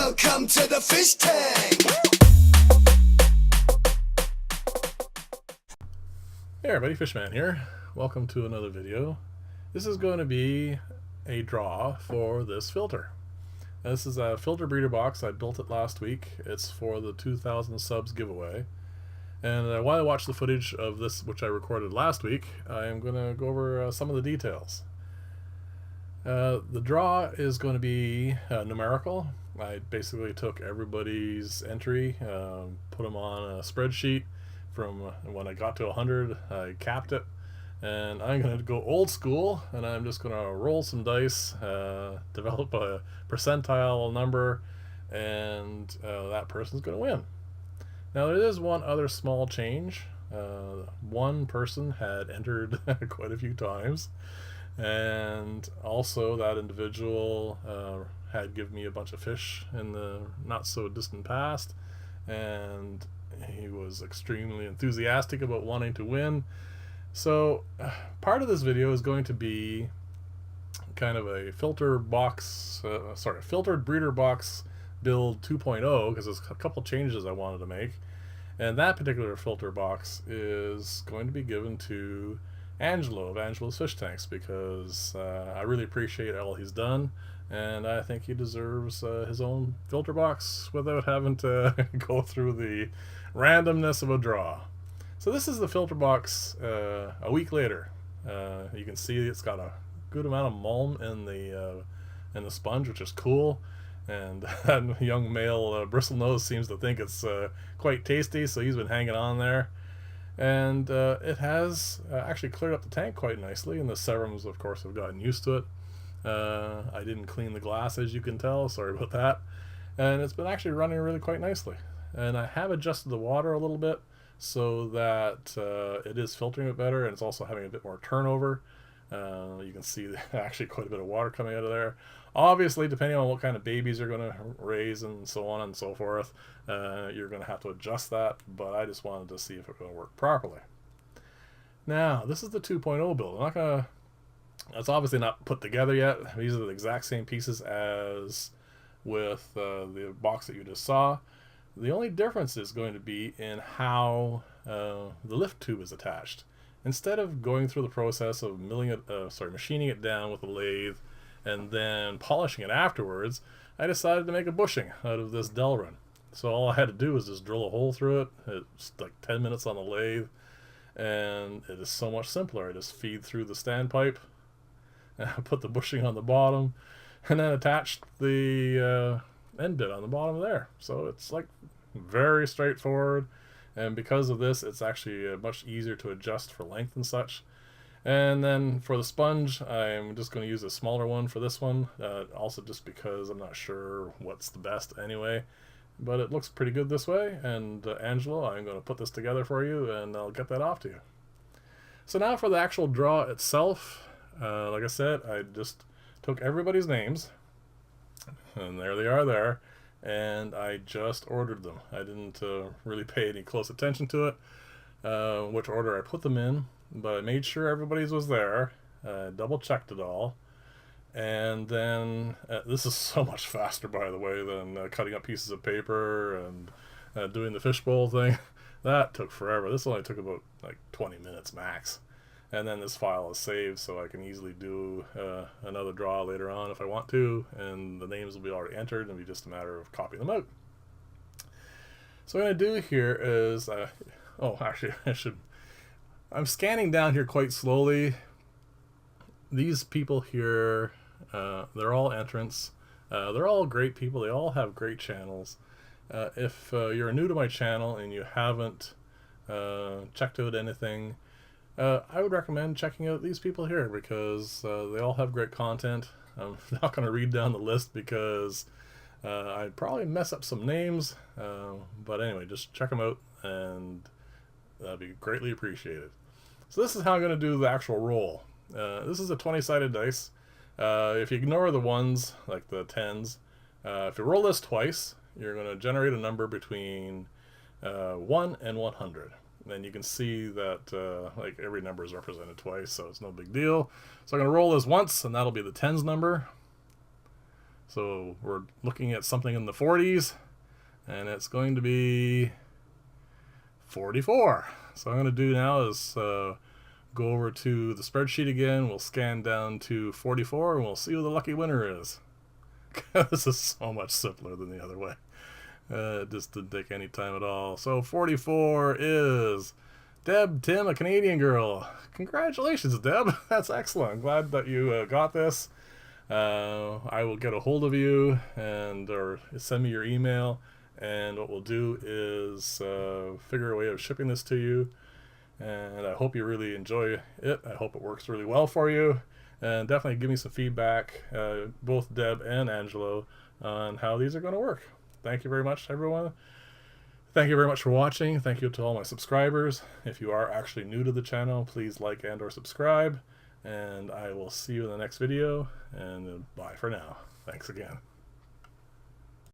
Welcome to the fish tank. Hey everybody, Fishman here. Welcome to another video. This is going to be a draw for this filter. Now, this is a filter breeder box. I built it last week. It's for the 2,000 subs giveaway. And while I watch the footage of this, which I recorded last week, I am going to go over some of the details. The draw is going to be numerical. I basically took everybody's entry, put them on a spreadsheet. From when I got to 100, I capped it, and I'm going to go old school, and I'm just going to roll some dice, develop a percentile number, and that person's going to win. Now there is one other small change. One person had entered quite a few times, and also that individual had given me a bunch of fish in the not so distant past, and he was extremely enthusiastic about wanting to win. So part of this video is going to be kind of a filtered breeder box build 2.0, because there's a couple changes I wanted to make, and that particular filter box is going to be given to Angelo of Angelo's Fish Tanks, because I really appreciate all he's done, and I think he deserves his own filter box without having to go through the randomness of a draw. So this is the filter box a week later. You can see it's got a good amount of mulm in the sponge, which is cool, and that young male bristlenose seems to think it's quite tasty, so he's been hanging on there. And it has actually cleared up the tank quite nicely, and the serums of course have gotten used to it. I didn't clean the glass, as you can tell, sorry about that, and it's been actually running really quite nicely. And I have adjusted the water a little bit so that it is filtering it better, and it's also having a bit more turnover. You can see actually quite a bit of water coming out of there. Obviously, depending on what kind of babies you're going to raise and so on and so forth, you're going to have to adjust that, but I just wanted to see if it's going to work properly. Now, this is the 2.0 build. I'm not going to... It's obviously not put together yet. These are the exact same pieces as with the box that you just saw. The only difference is going to be in how the lift tube is attached. Instead of going through the process of machining it down with a lathe and then polishing it afterwards, I decided to make a bushing out of this Delrin. So all I had to do was just drill a hole through it. It's like 10 minutes on the lathe, and it is so much simpler. I just feed through the standpipe, and I put the bushing on the bottom, and then attached the end bit on the bottom there. So it's like very straightforward, and because of this, it's actually much easier to adjust for length and such. And then for the sponge, I'm just going to use a smaller one for this one, also just because I'm not sure what's the best anyway, but it looks pretty good this way. And Angelo, I'm going to put this together for you, and I'll get that off to you. So now for the actual draw itself, like I said, I just took everybody's names, and there they are there, and I just ordered them. I didn't really pay any close attention to it, which order I put them in, but I made sure everybody's was there, double checked it all, and then this is so much faster, by the way, than cutting up pieces of paper and doing the fishbowl thing. That took forever. This only took about like 20 minutes max. And then this file is saved, so I can easily do another draw later on if I want to, and the names will be already entered, and it'll be just a matter of copying them out. So what I'm going to do here is, actually I'm scanning down here quite slowly. These people here, they're all entrants. They're all great people. They all have great channels. If you're new to my channel and you haven't checked out anything, I would recommend checking out these people here, because they all have great content. I'm not going to read down the list because I'd probably mess up some names, but anyway, just check them out, and that'd be greatly appreciated. So this is how I'm going to do the actual roll. This is a 20-sided dice. If you ignore the ones, like the 10s, if you roll this twice, you're going to generate a number between 1 and 100. Then you can see that like every number is represented twice, so it's no big deal. So I'm going to roll this once, and that'll be the tens number. So we're looking at something in the 40s, and it's going to be 44. So what I'm going to do now is go over to the spreadsheet again. We'll scan down to 44, and we'll see who the lucky winner is. This is so much simpler than the other way. It just didn't take any time at all. So 44 is Deb Tim, a Canadian girl. Congratulations, Deb. That's excellent. I'm glad that you got this. I will get a hold of you or send me your email, and what we'll do is figure a way of shipping this to you. And I hope you really enjoy it. I hope it works really well for you. And definitely give me some feedback, both Deb and Angelo, on how these are going to work. Thank you very much, everyone. Thank you very much for watching. Thank you to all my subscribers. If you are actually new to the channel, please like and or subscribe. And I will see you in the next video. And bye for now. Thanks again.